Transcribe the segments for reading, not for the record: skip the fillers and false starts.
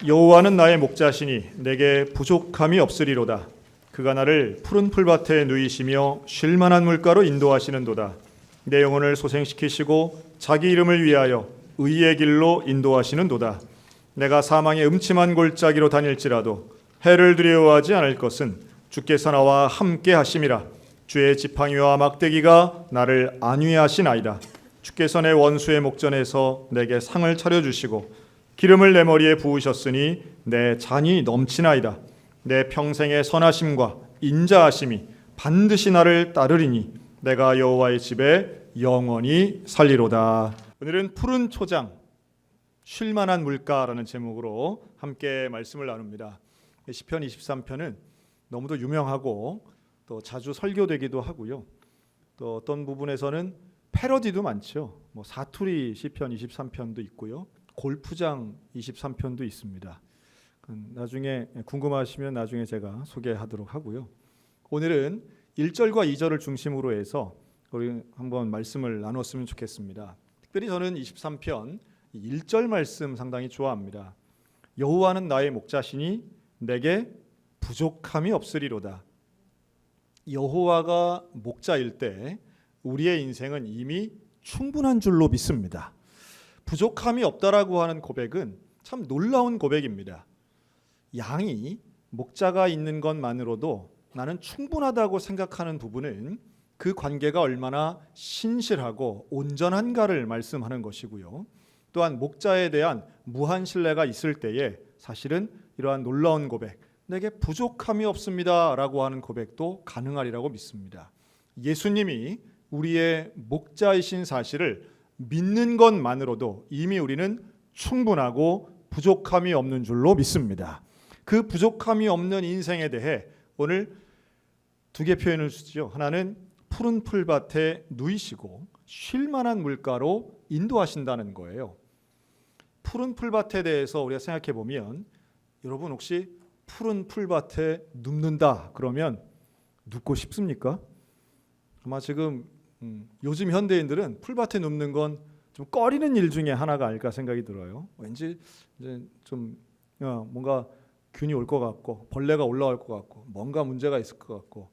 여호와는 나의 목자시니 내게 부족함이 없으리로다. 그가 나를 푸른 풀밭에 누이시며 쉴만한 물가로 인도하시는도다. 내 영혼을 소생시키시고 자기 이름을 위하여 의의 길로 인도하시는도다. 내가 사망의 음침한 골짜기로 다닐지라도 해를 두려워하지 않을 것은 주께서 나와 함께 하심이라. 주의 지팡이와 막대기가 나를 안위하시나이다. 주께서 내 원수의 목전에서 내게 상을 차려주시고 기름을 내 머리에 부으셨으니 내 잔이 넘치나이다. 내 평생의 선하심과 인자하심이 반드시 나를 따르리니 내가 여호와의 집에 영원히 살리로다. 오늘은 푸른 초장 쉴만한 물가라는 제목으로 함께 말씀을 나눕니다. 시편 23편은 너무도 유명하고 또 자주 설교되기도 하고요. 또 어떤 부분에서는 패러디도 많죠. 사투리 시편 23편도 있고요. 골프장 23편도 있습니다. 나중에 궁금하시면 나중에 제가 소개하도록 하고요. 오늘은 1절과 2절을 중심으로 해서 우리 한번 말씀을 나눴으면 좋겠습니다. 특별히 저는 23편 1절 말씀 상당히 좋아합니다. 여호와는 나의 목자시니 내게 부족함이 없으리로다. 여호와가 목자일 때 우리의 인생은 이미 충분한 줄로 믿습니다. 부족함이 없다라고 하는 고백은 참 놀라운 고백입니다. 양이 목자가 있는 것만으로도 나는 충분하다고 생각하는 부분은 그 관계가 얼마나 신실하고 온전한가를 말씀하는 것이고요. 또한 목자에 대한 무한 신뢰가 있을 때에 사실은 이러한 놀라운 고백, 내게 부족함이 없습니다 라고 하는 고백도 가능하리라고 믿습니다. 예수님이 우리의 목자이신 사실을 믿는 것만으로도 이미 우리는 충분하고 부족함이 없는 줄로 믿습니다. 그 부족함이 없는 인생에 대해 오늘 두 개 표현을 쓰죠. 하나는 푸른 풀밭에 누이시고 쉴만한 물가로 인도하신다는 거예요. 푸른 풀밭에 대해서 우리가 생각해 보면 여러분 혹시 푸른 풀밭에 눕는다 그러면 눕고 싶습니까? 아마 지금 요즘 현대인들은 풀밭에 눕는 건 좀 꺼리는 일 중에 하나가 아닐까 생각이 들어요. 왠지 이제 좀 뭔가 균이 올 것 같고 벌레가 올라올 것 같고 뭔가 문제가 있을 것 같고.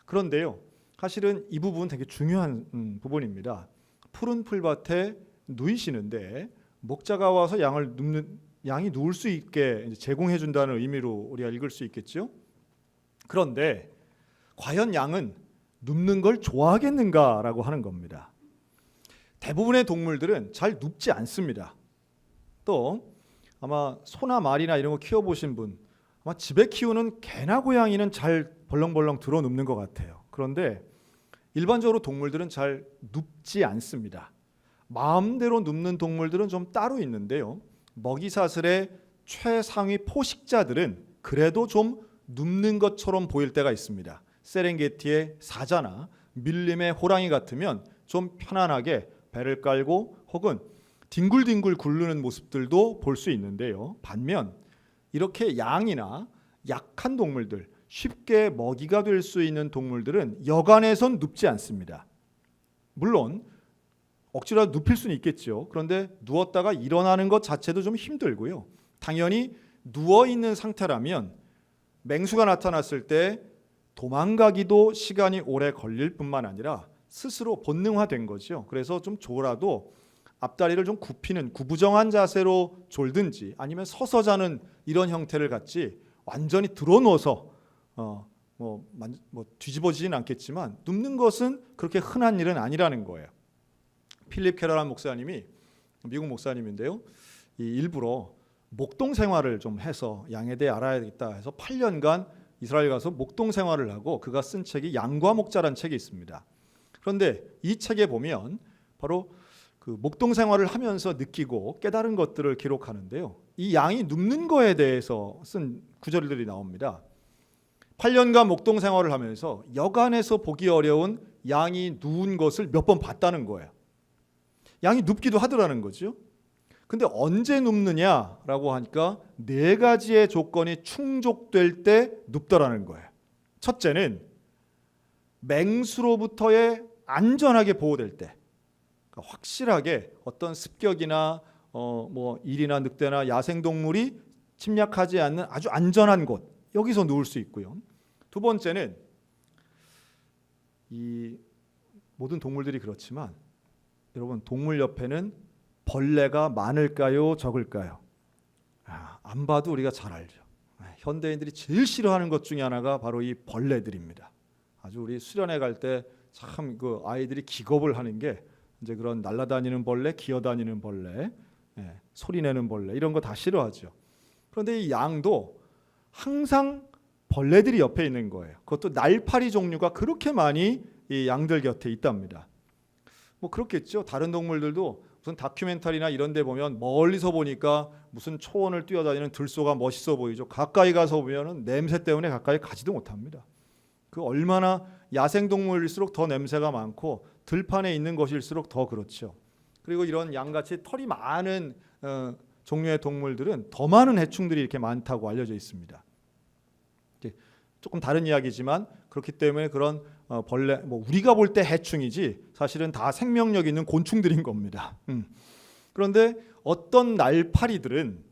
그런데요, 사실은 이 부분 되게 중요한 부분입니다. 푸른 풀밭에 누이시는데 목자가 와서 양이 누울 수 있게 제공해 준다는 의미로 우리가 읽을 수 있겠죠. 그런데 과연 양은 눕는 걸 좋아하겠는가라고 하는 겁니다. 대부분의 동물들은 잘 눕지 않습니다. 또 아마 소나 말이나 이런 거 키워보신 분, 아마 집에 키우는 개나 고양이는 잘 벌렁벌렁 들어 눕는 것 같아요. 그런데 일반적으로 동물들은 잘 눕지 않습니다. 마음대로 눕는 동물들은 좀 따로 있는데요. 먹이사슬의 최상위 포식자들은 그래도 좀 눕는 것처럼 보일 때가 있습니다. 세렝게티의 사자나 밀림의 호랑이 같으면 좀 편안하게 배를 깔고 혹은 뒹굴뒹굴 굴르는 모습들도 볼 수 있는데요. 반면 이렇게 양이나 약한 동물들, 쉽게 먹이가 될 수 있는 동물들은 여간에선 눕지 않습니다. 물론 억지로 눕힐 수는 있겠죠. 그런데 누웠다가 일어나는 것 자체도 좀 힘들고요. 당연히 누워있는 상태라면 맹수가 나타났을 때 도망가기도 시간이 오래 걸릴 뿐만 아니라 스스로 본능화된 거죠. 그래서 좀 졸아도 앞다리를 좀 굽히는 구부정한 자세로 졸든지 아니면 서서 자는 이런 형태를 갖지 완전히 드러누워서 뒤집어지진 않겠지만 눕는 것은 그렇게 흔한 일은 아니라는 거예요. 필립 캐러란 목사님이 미국 목사님인데요. 일부러 목동 생활을 좀 해서 양에 대해 알아야겠다 해서 8년간 이스라엘 가서 목동 생활을 하고 그가 쓴 책이 양과 목자라는 책이 있습니다. 그런데 이 책에 보면 바로 그 목동 생활을 하면서 느끼고 깨달은 것들을 기록하는데요. 이 양이 눕는 거에 대해서 쓴 구절들이 나옵니다. 8년간 목동 생활을 하면서 여간에서 보기 어려운 양이 누운 것을 몇 번 봤다는 거예요. 양이 눕기도 하더라는 거죠. 근데 언제 눕느냐라고 하니까 네 가지의 조건이 충족될 때 눕더라는 거예요. 첫째는 맹수로부터의 안전하게 보호될 때, 그러니까 확실하게 어떤 습격이나 일이나 늑대나 야생동물이 침략하지 않는 아주 안전한 곳, 여기서 누울 수 있고요. 두 번째는 이 모든 동물들이 그렇지만 여러분, 동물 옆에는 벌레가 많을까요, 적을까요? 안 봐도 우리가 잘 알죠. 현대인들이 제일 싫어하는 것 중에 하나가 바로 이 벌레들입니다. 아주 우리 수련회 갈 때 참 그 아이들이 기겁을 하는 게 이제 그런 날아다니는 벌레, 기어다니는 벌레, 소리내는 벌레, 이런 거 다 싫어하죠. 그런데 이 양도 항상 벌레들이 옆에 있는 거예요. 그것도 날파리 종류가 그렇게 많이 이 양들 곁에 있답니다. 뭐 그렇겠죠. 다른 동물들도 무슨 다큐멘터리나 이런 데 보면 멀리서 보니까 무슨 초원을 뛰어다니는 들소가 멋있어 보이죠. 가까이 가서 보면은 냄새 때문에 가까이 가지도 못합니다. 그 얼마나 야생동물일수록 더 냄새가 많고 들판에 있는 것일수록 더 그렇죠. 그리고 이런 양같이 털이 많은 종류의 동물들은 더 많은 해충들이 이렇게 많다고 알려져 있습니다. 조금 다른 이야기지만 그렇기 때문에 그런 벌레, 뭐 우리가 볼 때 해충이지 사실은 다 생명력 있는 곤충들인 겁니다. 그런데 어떤 날파리들은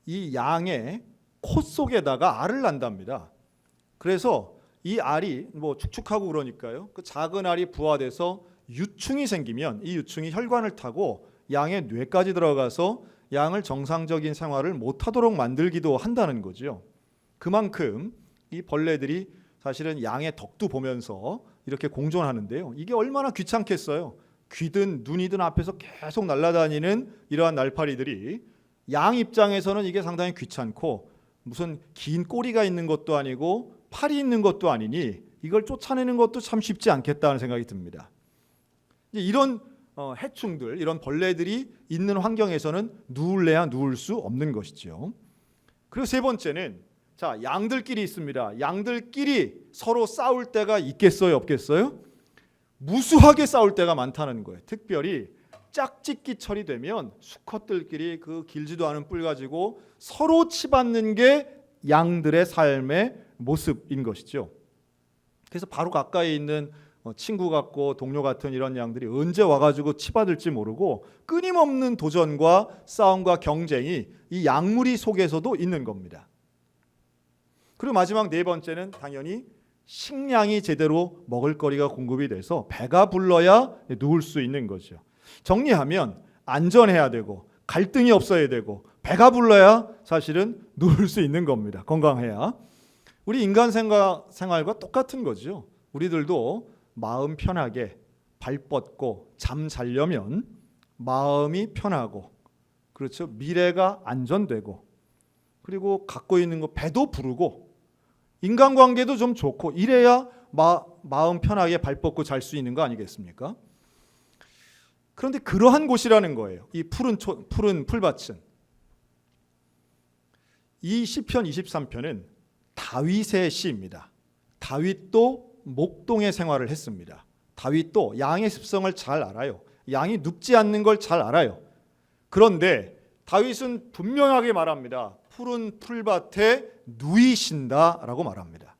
이 양의 코 속에다가 알을 낳는답니다. 그래서 이 알이 뭐 축축하고 그러니까요. 그 작은 알이 부화돼서 유충이 생기면 이 유충이 혈관을 타고 양의 뇌까지 들어가서 양을 정상적인 생활을 못하도록 만들기도 한다는 거죠. 그만큼 이 벌레들이 사실은 양의 덕도 보면서 이렇게 공존하는데요. 이게 얼마나 귀찮겠어요. 귀든 눈이든 앞에서 계속 날아다니는 이러한 날파리들이 양 입장에서는 이게 상당히 귀찮고 무슨 긴 꼬리가 있는 것도 아니고 팔이 있는 것도 아니니 이걸 쫓아내는 것도 참 쉽지 않겠다는 생각이 듭니다. 이런 해충들, 이런 벌레들이 있는 환경에서는 누울래야 누울 수 없는 것이죠. 그리고 세 번째는 자, 양들끼리 있습니다. 양들끼리 서로 싸울 때가 있겠어요, 없겠어요? 무수하게 싸울 때가 많다는 거예요. 특별히 짝짓기철이 되면 수컷들끼리 그 길지도 않은 뿔 가지고 서로 치받는 게 양들의 삶의 모습인 것이죠. 그래서 바로 가까이 있는 친구 같고 동료 같은 이런 양들이 언제 와가지고 치받을지 모르고 끊임없는 도전과 싸움과 경쟁이 이 양무리 속에서도 있는 겁니다. 그리고 마지막 네 번째는 당연히 식량이 제대로 먹을거리가 공급이 돼서 배가 불러야 누울 수 있는 거죠. 정리하면 안전해야 되고 갈등이 없어야 되고 배가 불러야 사실은 누울 수 있는 겁니다. 건강해야. 우리 인간 생활과 똑같은 거죠. 우리들도 마음 편하게 발 뻗고 잠 자려면 마음이 편하고, 그렇죠, 미래가 안전되고, 그리고 갖고 있는 거 배도 부르고 인간관계도 좀 좋고 이래야 마음 편하게 발 뻗고 잘 수 있는 거 아니겠습니까? 그런데 그러한 곳이라는 거예요. 이 푸른 풀밭은. 이 시편 23편은 다윗의 시입니다. 다윗도 목동의 생활을 했습니다. 다윗도 양의 습성을 잘 알아요. 양이 눕지 않는 걸 잘 알아요. 그런데 다윗은 분명하게 말합니다. 푸른 풀밭에 누이신다라고 말합니다.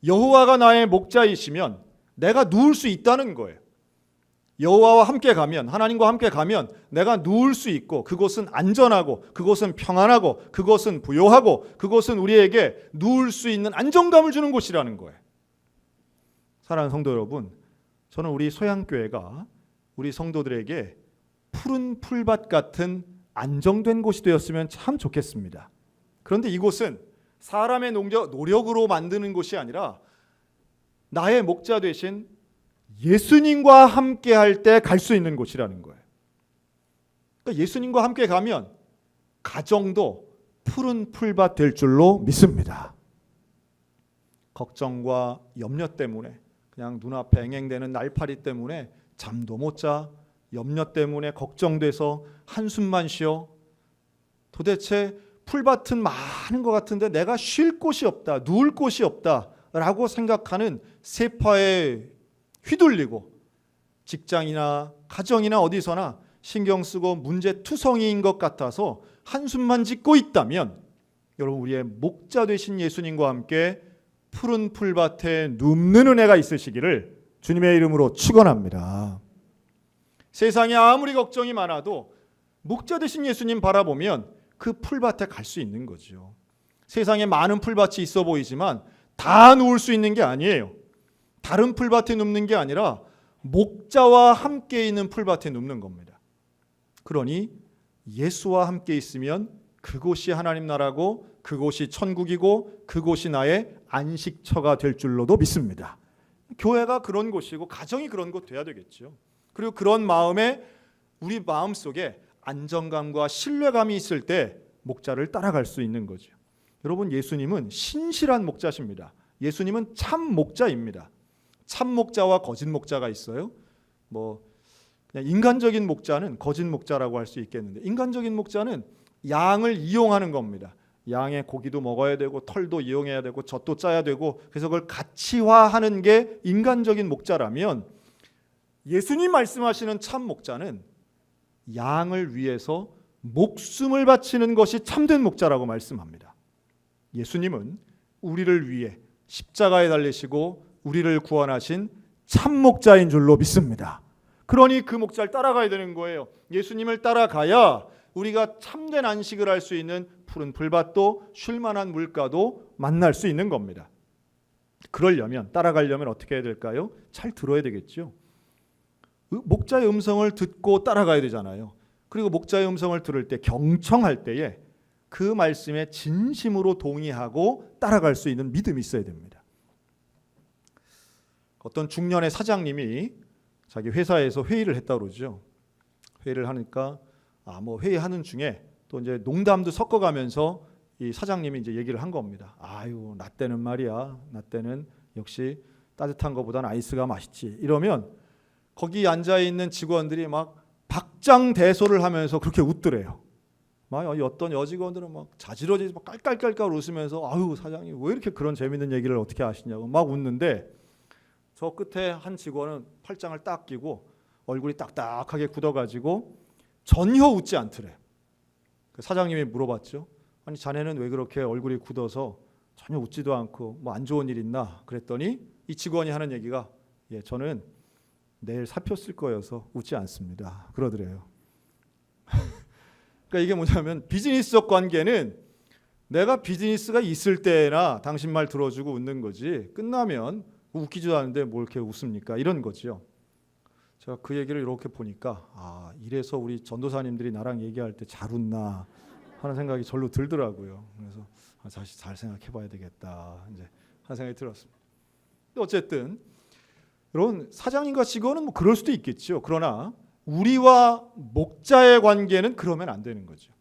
여호와가 나의 목자이시면 내가 누울 수 있다는 거예요. 여호와와 함께 가면, 하나님과 함께 가면 내가 누울 수 있고, 그곳은 안전하고, 그곳은 평안하고, 그곳은 부요하고, 그곳은 우리에게 누울 수 있는 안정감을 주는 곳이라는 거예요. 사랑하는 성도 여러분, 저는 우리 소양교회가 우리 성도들에게 푸른 풀밭 같은 안정된 곳이 되었으면 참 좋겠습니다. 그런데 이곳은 사람의 노력으로 만드는 곳이 아니라 나의 목자 되신 예수님과 함께 할 때 갈 수 있는 곳이라는 거예요. 그러니까 예수님과 함께 가면 가정도 푸른 풀밭 될 줄로 믿습니다. 걱정과 염려 때문에, 그냥 눈앞에 앵앵대는 날파리 때문에 잠도 못 자, 염려 때문에 걱정돼서 한숨만 쉬어. 도대체 풀밭은 많은 것 같은데 내가 쉴 곳이 없다, 누울 곳이 없다라고 생각하는 세파에 휘둘리고 직장이나 가정이나 어디서나 신경 쓰고 문제투성이인 것 같아서 한숨만 짓고 있다면, 여러분, 우리의 목자 되신 예수님과 함께 푸른 풀밭에 눕는 은혜가 있으시기를 주님의 이름으로 축원합니다. 세상에 아무리 걱정이 많아도 목자 되신 예수님 바라보면 그 풀밭에 갈 수 있는 거죠. 세상에 많은 풀밭이 있어 보이지만 다 누울 수 있는 게 아니에요. 다른 풀밭에 눕는 게 아니라 목자와 함께 있는 풀밭에 눕는 겁니다. 그러니 예수와 함께 있으면 그곳이 하나님 나라고 그곳이 천국이고 그곳이 나의 안식처가 될 줄로도 믿습니다. 교회가 그런 곳이고 가정이 그런 곳 돼야 되겠죠. 그리고 그런 마음에 우리 마음속에 안정감과 신뢰감이 있을 때 목자를 따라갈 수 있는 거죠. 여러분, 예수님은 신실한 목자십니다. 예수님은 참 목자입니다. 참 목자와 거짓 목자가 있어요. 그냥 인간적인 목자는 거짓 목자라고 할 수 있겠는데, 인간적인 목자는 양을 이용하는 겁니다. 양의 고기도 먹어야 되고 털도 이용해야 되고 젖도 짜야 되고, 그래서 그걸 가치화하는 게 인간적인 목자라면, 예수님 말씀하시는 참 목자는 양을 위해서 목숨을 바치는 것이 참된 목자라고 말씀합니다. 예수님은 우리를 위해 십자가에 달리시고 우리를 구원하신 참 목자인 줄로 믿습니다. 그러니 그 목자를 따라가야 되는 거예요. 예수님을 따라가야 우리가 참된 안식을 할 수 있는 푸른 풀밭도 쉴 만한 물가도 만날 수 있는 겁니다. 그러려면, 따라가려면 어떻게 해야 될까요? 잘 들어야 되겠죠. 목자의 음성을 듣고 따라가야 되잖아요. 그리고 목자의 음성을 들을 때, 경청할 때에 그 말씀에 진심으로 동의하고 따라갈 수 있는 믿음이 있어야 됩니다. 어떤 중년의 사장님이 자기 회사에서 회의를 했다고 그러죠. 회의를 하니까 회의하는 중에 또 이제 농담도 섞어가면서 이 사장님이 이제 얘기를 한 겁니다. 아유, 나 때는 말이야. 나 때는 역시 따뜻한 것보다는 아이스가 맛있지. 이러면 거기 앉아 있는 직원들이 막 박장대소를 하면서 그렇게 웃더래요. 막 어떤 여직원들은 막 자지러지 막 깔깔깔깔 웃으면서 아유, 사장님 왜 이렇게 그런 재밌는 얘기를 어떻게 하시냐고 막 웃는데, 저 끝에 한 직원은 팔짱을 딱 끼고 얼굴이 딱딱하게 굳어가지고 전혀 웃지 않더래. 사장님이 물어봤죠. 아니, 자네는 왜 그렇게 얼굴이 굳어서 전혀 웃지도 않고 뭐 안 좋은 일 있나? 그랬더니 이 직원이 하는 얘기가, 저는 내일 사표 쓸 거여서 웃지 않습니다. 그러더래요. 그러니까 이게 뭐냐면, 비즈니스적 관계는 내가 비즈니스가 있을 때나 당신 말 들어주고 웃는 거지, 끝나면 웃기지도 않은데 뭘 이렇게 웃습니까? 이런 거죠. 제가 그 얘기를 이렇게 보니까 이래서 우리 전도사님들이 나랑 얘기할 때 잘 웃나 하는 생각이 절로 들더라고요. 그래서 다시 잘 생각해봐야 되겠다 이제 하는 생각이 들었습니다. 근데 어쨌든 여러분, 사장님과 직원은 뭐 그럴 수도 있겠죠. 그러나 우리와 목자의 관계는 그러면 안 되는 거죠.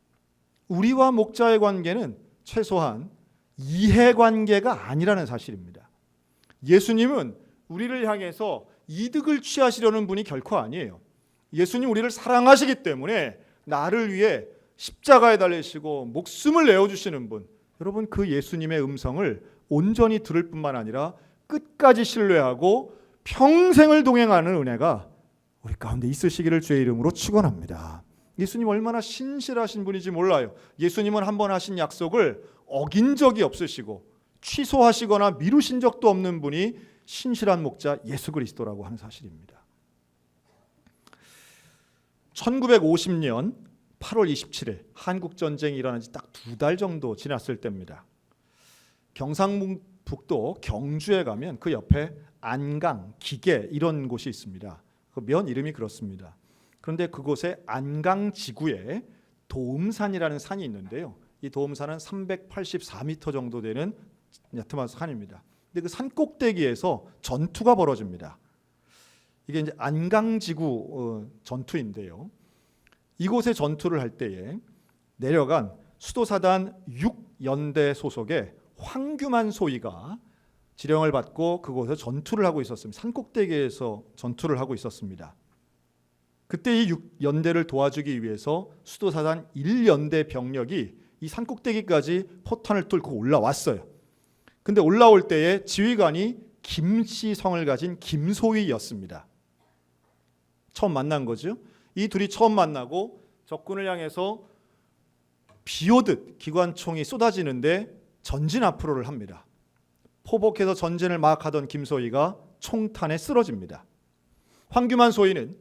우리와 목자의 관계는 최소한 이해관계가 아니라는 사실입니다. 예수님은 우리를 향해서 이득을 취하시려는 분이 결코 아니에요. 예수님 우리를 사랑하시기 때문에 나를 위해 십자가에 달리시고 목숨을 내어주시는 분, 여러분, 그 예수님의 음성을 온전히 들을 뿐만 아니라 끝까지 신뢰하고 평생을 동행하는 은혜가 우리 가운데 있으시기를 주의 이름으로 축원합니다. 예수님 얼마나 신실하신 분인지 몰라요. 예수님은 한번 하신 약속을 어긴 적이 없으시고 취소하시거나 미루신 적도 없는 분이 신실한 목자 예수 그리스도라고 하는 사실입니다. 1950년 8월 27일 한국전쟁이 일어난 지 딱 2달 정도 지났을 때입니다. 경상북도 경주에 가면 그 옆에 안강, 기계 이런 곳이 있습니다. 그 면 이름이 그렇습니다. 그런데 그곳에 안강 지구에 도음산이라는 산이 있는데요. 이 도음산은 384m 정도 되는 야트만 산입니다. 근데 그 산 꼭대기에서 전투가 벌어집니다. 이게 이제 안강지구 전투인데요. 이곳에 전투를 할 때에 내려간 수도사단 6연대 소속의 황규만 소위가 지령을 받고 그곳에서 전투를 하고 있었습니다. 산 꼭대기에서 전투를 하고 있었습니다. 그때 이 6연대를 도와주기 위해서 수도사단 1연대 병력이 이 산 꼭대기까지 포탄을 뚫고 올라왔어요. 근데 올라올 때에 지휘관이 김씨성을 가진 김소희였습니다. 처음 만난 거죠. 이 둘이 처음 만나고 적군을 향해서 비오듯 기관총이 쏟아지는데 전진 앞으로를 합니다. 포복해서 전진을 막 하던 김소희가 총탄에 쓰러집니다. 황규만 소희는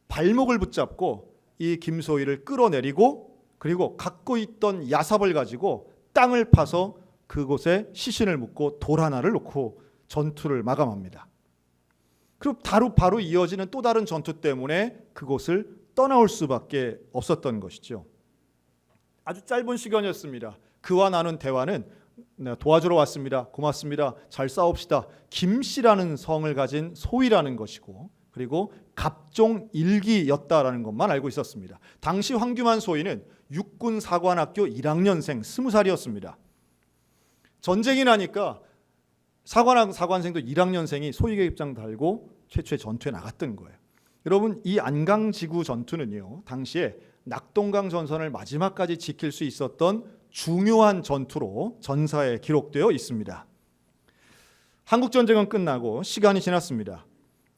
발목을 붙잡고 이 김소희를 끌어내리고 그리고 갖고 있던 야삽을 가지고 땅을 파서 그곳에 시신을 묻고 돌 하나를 놓고 전투를 마감합니다. 그리고 바로 이어지는 또 다른 전투 때문에 그곳을 떠나올 수밖에 없었던 것이죠. 아주 짧은 시간이었습니다. 그와 나눈 대화는 도와주러 왔습니다. 고맙습니다. 잘 싸웁시다. 김씨라는 성을 가진 소위라는 것이고, 그리고 갑종일기였다라는 것만 알고 있었습니다. 당시 황규만 소위는 육군사관학교 1학년생 20살이었습니다. 전쟁이 나니까 사관생도 1학년생이 소위계 입장 달고 최초의 전투에 나갔던 거예요. 여러분, 이 안강지구 전투는요, 당시에 낙동강 전선을 마지막까지 지킬 수 있었던 중요한 전투로 전사에 기록되어 있습니다. 한국 전쟁은 끝나고 시간이 지났습니다.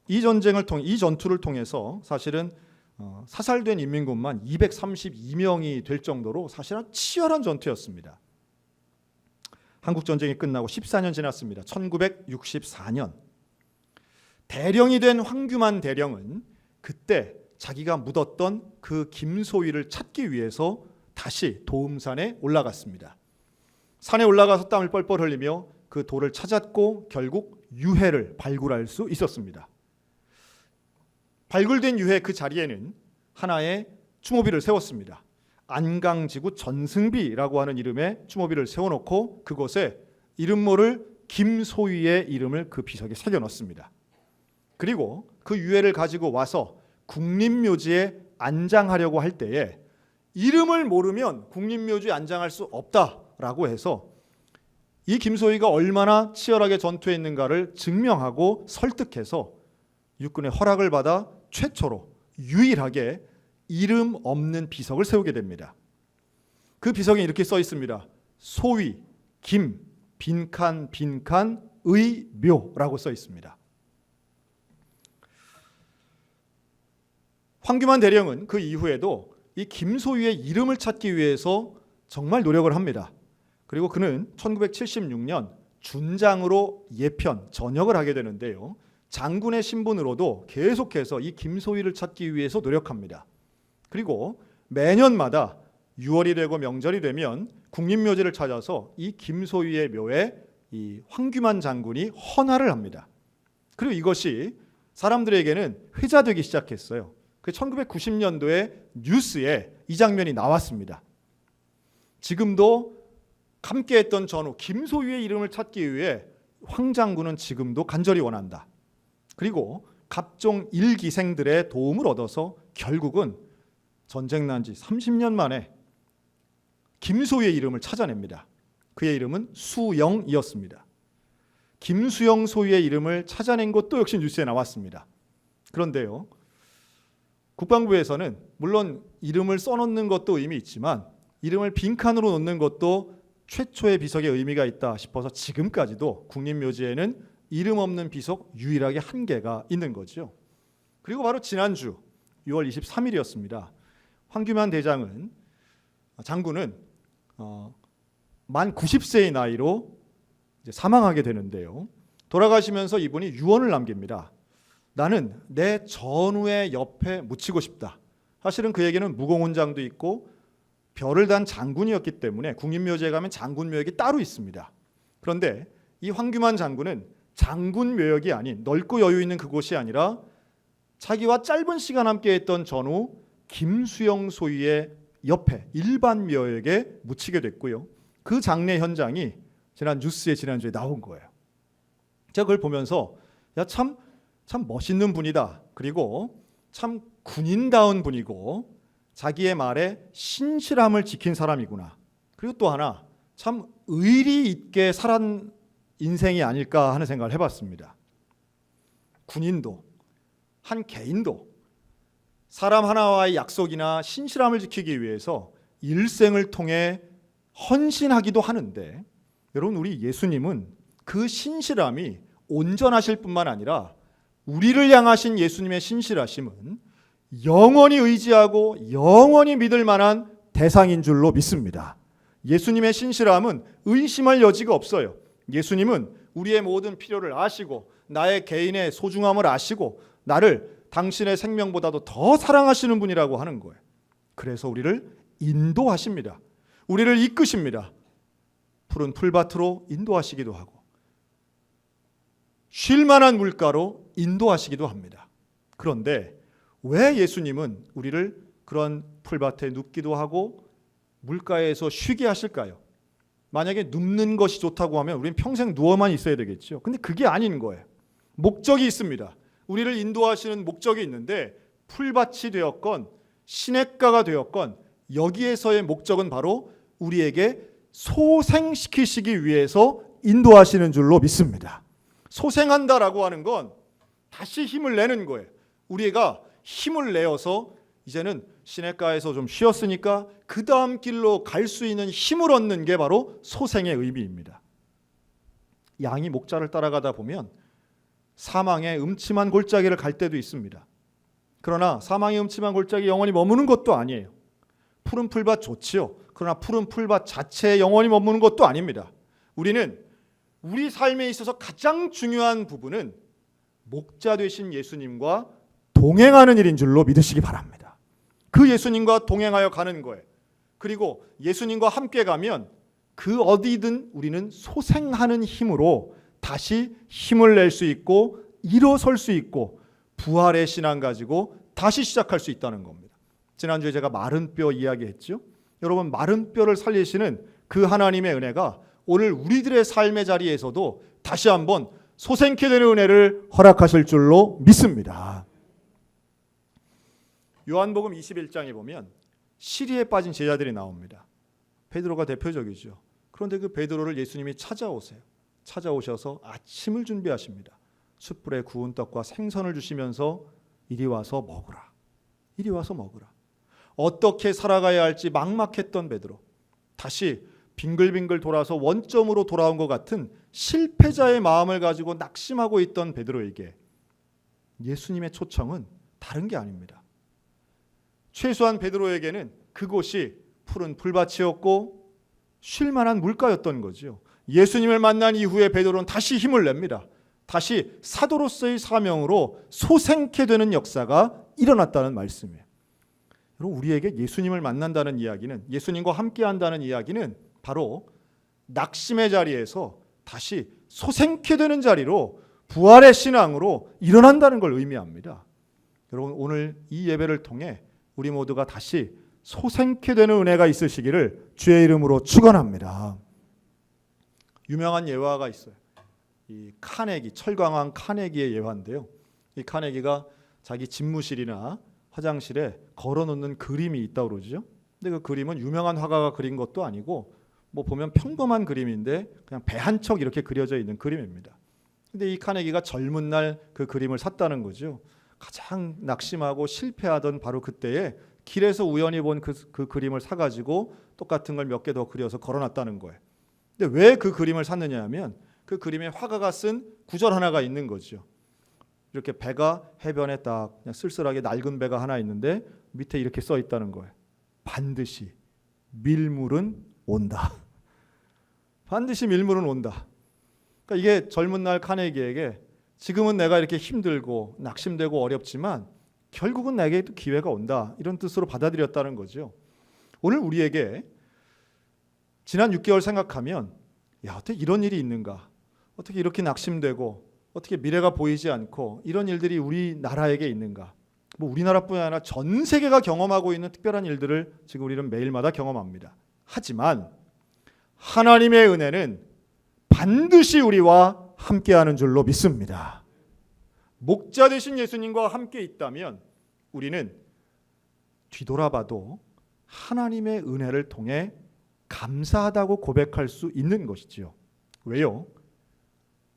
이 전투를 통해서 사실은 사살된 인민군만 232명이 될 정도로 사실은 치열한 전투였습니다. 한국 전쟁이 끝나고 14년 지났습니다. 1964년 대령이 된 황규만 대령은 그때 자기가 묻었던 그 김소위를 찾기 위해서 다시 도음산에 올라갔습니다. 산에 올라가서 땀을 뻘뻘 흘리며 그 돌을 찾았고 결국 유해를 발굴할 수 있었습니다. 발굴된 유해 그 자리에는 하나의 추모비를 세웠습니다. 안강지구 전승비라고 하는 이름의 추모비를 세워놓고 그곳에 이름 모를 김소위의 이름을 그 비석에 새겨 넣습니다. 그리고 그 유해를 가지고 와서 국립묘지에 안장하려고 할 때에 이름을 모르면 국립묘지에 안장할 수 없다라고 해서 이 김소위가 얼마나 치열하게 전투했는가를 증명하고 설득해서 육군의 허락을 받아 최초로 유일하게 이름 없는 비석을 세우게 됩니다. 그 비석에 이렇게 써 있습니다. 소위, 김, 빈칸, 의, 묘라고 써 있습니다. 황규만 대령은 그 이후에도 이 김소위의 이름을 찾기 위해서 정말 노력을 합니다. 그리고 그는 1976년 준장으로 예편, 전역을 하게 되는데요. 장군의 신분으로도 계속해서 이 김소위를 찾기 위해서 노력합니다. 그리고 매년마다 6월이 되고 명절이 되면 국립묘지를 찾아서 이 김소위의 묘에 이 황규만 장군이 헌화를 합니다. 그리고 이것이 사람들에게는 회자되기 시작했어요. 그 1990년도에 뉴스에 이 장면이 나왔습니다. 지금도 함께했던 전우 김소위의 이름을 찾기 위해 황 장군은 지금도 간절히 원한다. 그리고 갑종 일기생들의 도움을 얻어서 결국은 전쟁 난 지 30년 만에 김소위의 이름을 찾아냅니다. 그의 이름은 수영이었습니다. 김수영 소위의 이름을 찾아낸 것도 역시 뉴스에 나왔습니다. 그런데요, 국방부에서는 물론 이름을 써놓는 것도 의미 있지만 이름을 빈칸으로 놓는 것도 최초의 비석의 의미가 있다 싶어서 지금까지도 국립묘지에는 이름 없는 비석 유일하게 한 개가 있는 거죠. 그리고 바로 지난주 6월 23일이었습니다. 황규만 장군은 만 90세의 나이로 이제 사망하게 되는데요. 돌아가시면서 이분이 유언을 남깁니다. 나는 내 전우의 옆에 묻히고 싶다. 사실은 그에게는 무공훈장도 있고 별을 단 장군이었기 때문에 국립묘지에 가면 장군묘역이 따로 있습니다. 그런데 이 황규만 장군은 장군묘역이 아닌 넓고 여유 있는 그곳이 아니라 자기와 짧은 시간 함께했던 전우 김수영 소위의 옆에 일반 묘역에 묻히게 됐고요. 그 장례 현장이 지난주에 나온 거예요. 제가 그걸 보면서 참 멋있는 분이다. 그리고 참 군인다운 분이고 자기의 말에 신실함을 지킨 사람이구나. 그리고 또 하나 참 의리 있게 살은 인생이 아닐까 하는 생각을 해봤습니다. 군인도 한 개인도 사람 하나와의 약속이나 신실함을 지키기 위해서 일생을 통해 헌신하기도 하는데, 여러분, 우리 예수님은 그 신실함이 온전하실 뿐만 아니라 우리를 향하신 예수님의 신실하심은 영원히 의지하고 영원히 믿을 만한 대상인 줄로 믿습니다. 예수님의 신실함은 의심할 여지가 없어요. 예수님은 우리의 모든 필요를 아시고 나의 개인의 소중함을 아시고 나를 당신의 생명보다도 더 사랑하시는 분이라고 하는 거예요. 그래서 우리를 인도하십니다. 우리를 이끄십니다. 푸른 풀밭으로 인도하시기도 하고 쉴 만한 물가로 인도하시기도 합니다. 그런데 왜 예수님은 우리를 그런 풀밭에 눕기도 하고 물가에서 쉬게 하실까요? 만약에 눕는 것이 좋다고 하면 우리는 평생 누워만 있어야 되겠죠. 근데 그게 아닌 거예요. 목적이 있습니다. 우리를 인도하시는 목적이 있는데 풀밭이 되었건 시냇가가 되었건 여기에서의 목적은 바로 우리에게 소생시키시기 위해서 인도하시는 줄로 믿습니다. 소생한다라고 하는 건 다시 힘을 내는 거예요. 우리가 힘을 내어서 이제는 시냇가에서 좀 쉬었으니까 그 다음 길로 갈 수 있는 힘을 얻는 게 바로 소생의 의미입니다. 양이 목자를 따라가다 보면 사망의 음침한 골짜기를 갈 때도 있습니다. 그러나 사망의 음침한 골짜기 영원히 머무는 것도 아니에요. 푸른 풀밭 좋지요. 그러나 푸른 풀밭 자체에 영원히 머무는 것도 아닙니다. 우리는 우리 삶에 있어서 가장 중요한 부분은 목자 되신 예수님과 동행하는 일인 줄로 믿으시기 바랍니다. 그 예수님과 동행하여 가는 거예요. 그리고 예수님과 함께 가면 그 어디든 우리는 소생하는 힘으로 다시 힘을 낼 수 있고 일어설 수 있고 부활의 신앙 가지고 다시 시작할 수 있다는 겁니다. 지난주에 제가 마른 뼈 이야기했죠. 여러분, 마른 뼈를 살리시는 그 하나님의 은혜가 오늘 우리들의 삶의 자리에서도 다시 한번 소생케 되는 은혜를 허락하실 줄로 믿습니다. 요한복음 21장에 보면 시리에 빠진 제자들이 나옵니다. 베드로가 대표적이죠. 그런데 그 베드로를 예수님이 찾아오세요. 찾아오셔서 아침을 준비하십니다. 숯불에 구운 떡과 생선을 주시면서 이리 와서 먹으라. 이리 와서 먹으라. 어떻게 살아가야 할지 막막했던 베드로, 다시 빙글빙글 돌아서 원점으로 돌아온 것 같은 실패자의 마음을 가지고 낙심하고 있던 베드로에게 예수님의 초청은 다른 게 아닙니다. 최소한 베드로에게는 그곳이 푸른 풀밭이었고 쉴 만한 물가였던 거죠. 예수님을 만난 이후에 베드로는 다시 힘을 냅니다. 다시 사도로서의 사명으로 소생케 되는 역사가 일어났다는 말씀이에요. 여러분, 우리에게 예수님을 만난다는 이야기는, 예수님과 함께 한다는 이야기는 바로 낙심의 자리에서 다시 소생케 되는 자리로 부활의 신앙으로 일어난다는 걸 의미합니다. 여러분, 오늘 이 예배를 통해 우리 모두가 다시 소생케 되는 은혜가 있으시기를 주의 이름으로 축원합니다. 유명한 예화가 있어요. 이 카네기, 철강왕 카네기의 예화인데요. 이 카네기가 자기 집무실이나 화장실에 걸어놓는 그림이 있다고 그러죠. 근데 그 그림은 유명한 화가가 그린 것도 아니고 뭐 보면 평범한 그림인데 그냥 배 한 척 이렇게 그려져 있는 그림입니다. 근데 이 카네기가 젊은 날 그 그림을 샀다는 거죠. 가장 낙심하고 실패하던 바로 그때에 길에서 우연히 본 그 그림을 사가지고 똑같은 걸 몇 개 더 그려서 걸어놨다는 거예요. 근데 왜 그 그림을 샀느냐 하면 그 그림에 화가가 쓴 구절 하나가 있는 거죠. 이렇게 배가 해변에 딱 그냥 쓸쓸하게 낡은 배가 하나 있는데 밑에 이렇게 써 있다는 거예요. 반드시 밀물은 온다. 반드시 밀물은 온다. 그러니까 이게 젊은 날 카네기에게 지금은 내가 이렇게 힘들고 낙심되고 어렵지만 결국은 내게 또 기회가 온다, 이런 뜻으로 받아들였다는 거죠. 오늘 우리에게 지난 6개월 생각하면 야, 어떻게 이런 일이 있는가, 어떻게 이렇게 낙심되고 어떻게 미래가 보이지 않고 이런 일들이 우리나라에게 있는가. 뭐 우리나라뿐 아니라 전 세계가 경험하고 있는 특별한 일들을 지금 우리는 매일마다 경험합니다. 하지만 하나님의 은혜는 반드시 우리와 함께하는 줄로 믿습니다. 목자 되신 예수님과 함께 있다면 우리는 뒤돌아봐도 하나님의 은혜를 통해 감사하다고 고백할 수 있는 것이지요. 왜요?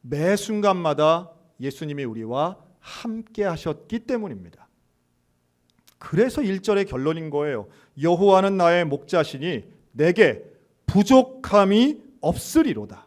매 순간마다 예수님이 우리와 함께 하셨기 때문입니다. 그래서 1절의 결론인 거예요. 여호와는 나의 목자시니 내게 부족함이 없으리로다.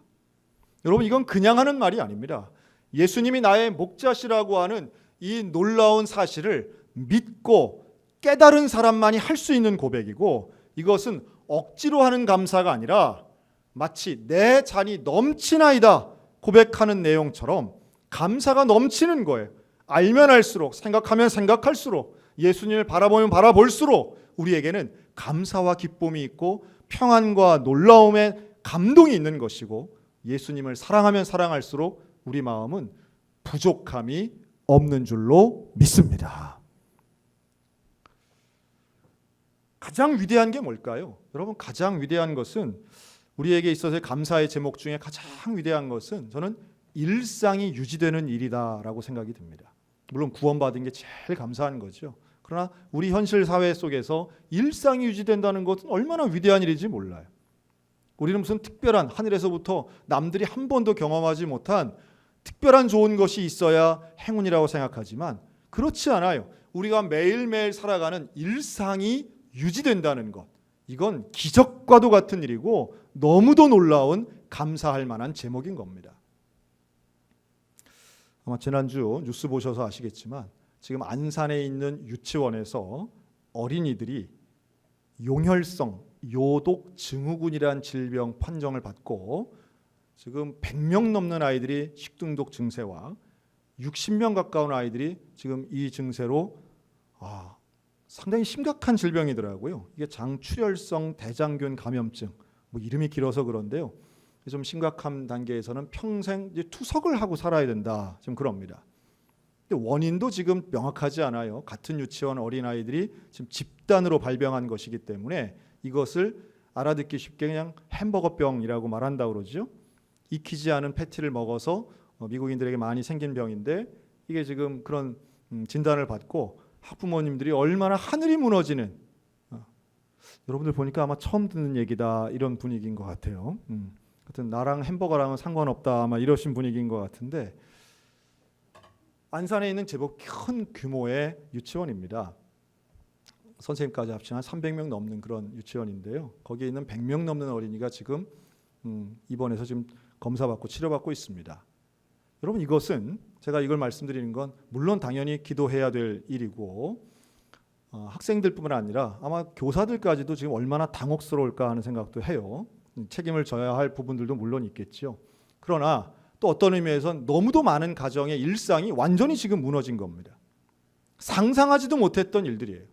여러분, 이건 그냥 하는 말이 아닙니다. 예수님이 나의 목자시라고 하는 이 놀라운 사실을 믿고 깨달은 사람만이 할 수 있는 고백이고, 이것은 억지로 하는 감사가 아니라 마치 내 잔이 넘치나이다 고백하는 내용처럼 감사가 넘치는 거예요. 알면 알수록, 생각하면 생각할수록, 예수님을 바라보면 바라볼수록 우리에게는 감사와 기쁨이 있고 평안과 놀라움에 감동이 있는 것이고, 예수님을 사랑하면 사랑할수록 우리 마음은 부족함이 없는 줄로 믿습니다. 가장 위대한 게 뭘까요? 여러분, 가장 위대한 것은, 우리에게 있어서의 감사의 제목 중에 가장 위대한 것은 저는 일상이 유지되는 일이다라고 생각이 듭니다. 물론 구원받은 게 제일 감사한 거죠. 그러나 우리 현실 사회 속에서 일상이 유지된다는 것은 얼마나 위대한 일인지 몰라요. 우리는 무슨 특별한, 하늘에서부터 남들이 한 번도 경험하지 못한 특별한 좋은 것이 있어야 행운이라고 생각하지만 그렇지 않아요. 우리가 매일매일 살아가는 일상이 유지된다는 것, 이건 기적과도 같은 일이고 너무도 놀라운 감사할 만한 제목인 겁니다. 아마 지난주 뉴스 보셔서 아시겠지만 지금 안산에 있는 유치원에서 어린이들이 용혈성 요독 증후군이라는 질병 판정을 받고 지금 100명 넘는 아이들이 식중독 증세와 60명 가까운 아이들이 지금 이 증세로 상당히 심각한 질병이더라고요. 이게 장출혈성 대장균 감염증, 뭐 이름이 길어서 그런데요. 좀 심각한 단계에서는 평생 이제 투석을 하고 살아야 된다. 좀 그럽니다. 근데 원인도 지금 명확하지 않아요. 같은 유치원 어린아이들이 지금 집단으로 발병한 것이기 때문에 이것을 알아듣기 쉽게 그냥 햄버거병이라고 말한다고 그러죠. 익히지 않은 패티를 먹어서 미국인들에게 많이 생긴 병인데, 이게 지금 그런 진단을 받고 학부모님들이 얼마나 하늘이 무너지는, 여러분들 보니까 아마 처음 듣는 얘기다 이런 분위기인 것 같아요. 하여튼 나랑 햄버거랑은 상관없다 아마 이러신 분위기인 것 같은데, 안산에 있는 제법 큰 규모의 유치원입니다. 선생님까지 합치면 300명 넘는 그런 유치원인데요. 거기에 있는 100명 넘는 어린이가 지금 입원해서 지금 검사받고 치료받고 있습니다. 여러분, 이것은 제가 이걸 말씀드리는 건 물론 당연히 기도해야 될 일이고 학생들뿐만 아니라 아마 교사들까지도 지금 얼마나 당혹스러울까 하는 생각도 해요. 책임을 져야 할 부분들도 물론 있겠죠. 그러나 또 어떤 의미에선 너무도 많은 가정의 일상이 완전히 지금 무너진 겁니다. 상상하지도 못했던 일들이에요.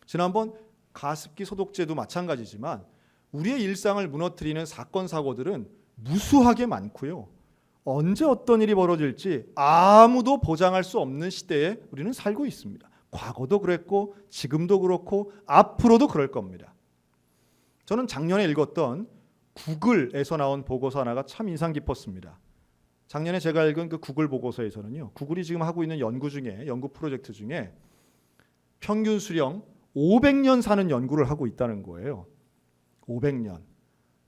지난번 가습기 소독제도 마찬가지지만 우리의 일상을 무너뜨리는 사건 사고들은 무수하게 많고요. 언제 어떤 일이 벌어질지 아무도 보장할 수 없는 시대에 우리는 살고 있습니다. 과거도 그랬고 지금도 그렇고 앞으로도 그럴 겁니다. 저는 작년에 읽었던 구글에서 나온 보고서 하나가 참 인상 깊었습니다. 작년에 제가 읽은 그 구글 보고서에서는요, 구글이 지금 하고 있는 연구 프로젝트 중에 평균 수령 500년 사는 연구를 하고 있다는 거예요. 500년.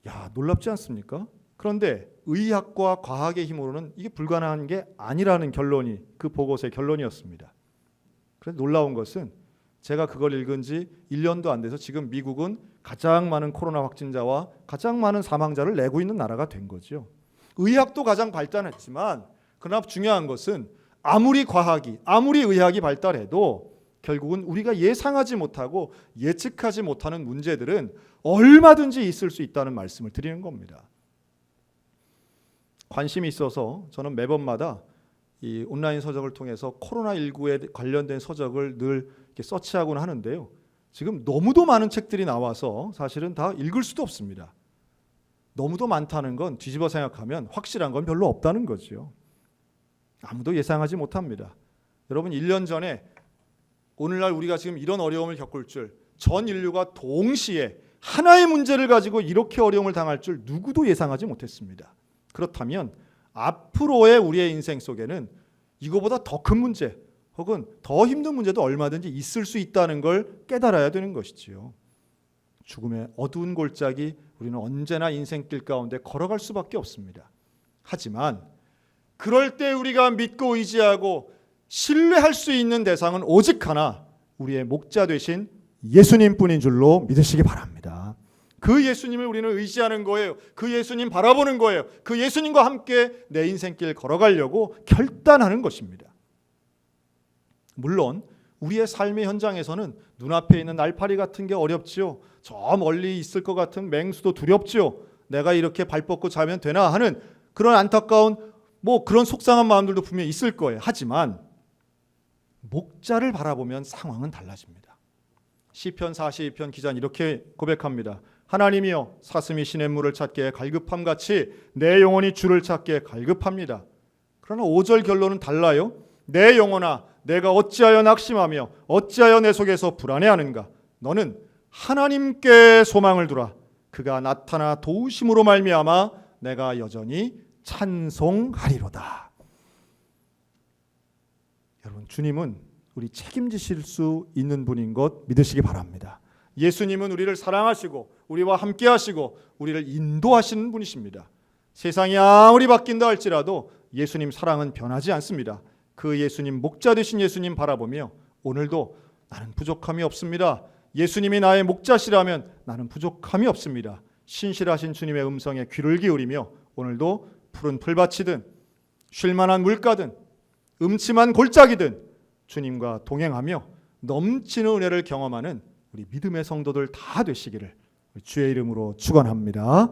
야, 놀랍지 않습니까? 그런데 의학과 과학의 힘으로는 이게 불가능한 게 아니라는 결론이 그 보고서의 결론이었습니다. 그래서 놀라운 것은 제가 그걸 읽은 지 1년도 안 돼서 지금 미국은 가장 많은 코로나 확진자와 가장 많은 사망자를 내고 있는 나라가 된 거죠. 의학도 가장 발달했지만 그러나 중요한 것은 아무리 과학이, 아무리 의학이 발달해도 결국은 우리가 예상하지 못하고 예측하지 못하는 문제들은 얼마든지 있을 수 있다는 말씀을 드리는 겁니다. 관심이 있어서 저는 매번마다 이 온라인 서적을 통해서 코로나19에 관련된 서적을 늘 이렇게 서치하곤 하는데요. 지금 너무도 많은 책들이 나와서 사실은 다 읽을 수도 없습니다. 너무도 많다는 건 뒤집어 생각하면 확실한 건 별로 없다는 거죠. 아무도 예상하지 못합니다. 여러분, 1년 전에 오늘날 우리가 지금 이런 어려움을 겪을 줄, 전 인류가 동시에 하나의 문제를 가지고 이렇게 어려움을 당할 줄 누구도 예상하지 못했습니다. 그렇다면 앞으로의 우리의 인생 속에는 이거보다 더 큰 문제 혹은 더 힘든 문제도 얼마든지 있을 수 있다는 걸 깨달아야 되는 것이지요. 죽음의 어두운 골짜기, 우리는 언제나 인생길 가운데 걸어갈 수밖에 없습니다. 하지만 그럴 때 우리가 믿고 의지하고 신뢰할 수 있는 대상은 오직 하나, 우리의 목자 되신 예수님뿐인 줄로 믿으시기 바랍니다. 그 예수님을 우리는 의지하는 거예요. 그 예수님 바라보는 거예요. 그 예수님과 함께 내 인생길 걸어가려고 결단하는 것입니다. 물론 우리의 삶의 현장에서는 눈앞에 있는 날파리 같은 게 어렵지요. 저 멀리 있을 것 같은 맹수도 두렵지요. 내가 이렇게 발 뻗고 자면 되나 하는 그런 안타까운 그런 속상한 마음들도 분명히 있을 거예요. 하지만 목자를 바라보면 상황은 달라집니다. 시편 42편 기자는 이렇게 고백합니다. 하나님이여 사슴이 시냇물을 찾기에 갈급함같이 내 영혼이 주를 찾기에 갈급합니다. 그러나 5절 결론은 달라요. 내 영혼아 내가 어찌하여 낙심하며 어찌하여 내 속에서 불안해하는가. 너는 하나님께 소망을 두라. 그가 나타나 도우심으로 말미암아 내가 여전히 찬송하리로다. 여러분, 주님은 우리 책임지실 수 있는 분인 것 믿으시기 바랍니다. 예수님은 우리를 사랑하시고 우리와 함께 하시고 우리를 인도하시는 분이십니다. 세상이 아무리 바뀐다 할지라도 예수님 사랑은 변하지 않습니다. 그 예수님, 목자 되신 예수님 바라보며 오늘도 나는 부족함이 없습니다. 예수님이 나의 목자시라면 나는 부족함이 없습니다. 신실하신 주님의 음성에 귀를 기울이며 오늘도 푸른 풀밭이든 쉴만한 물가든 음침한 골짜기든 주님과 동행하며 넘치는 은혜를 경험하는 우리 믿음의 성도들 다 되시기를 주의 이름으로 축원합니다.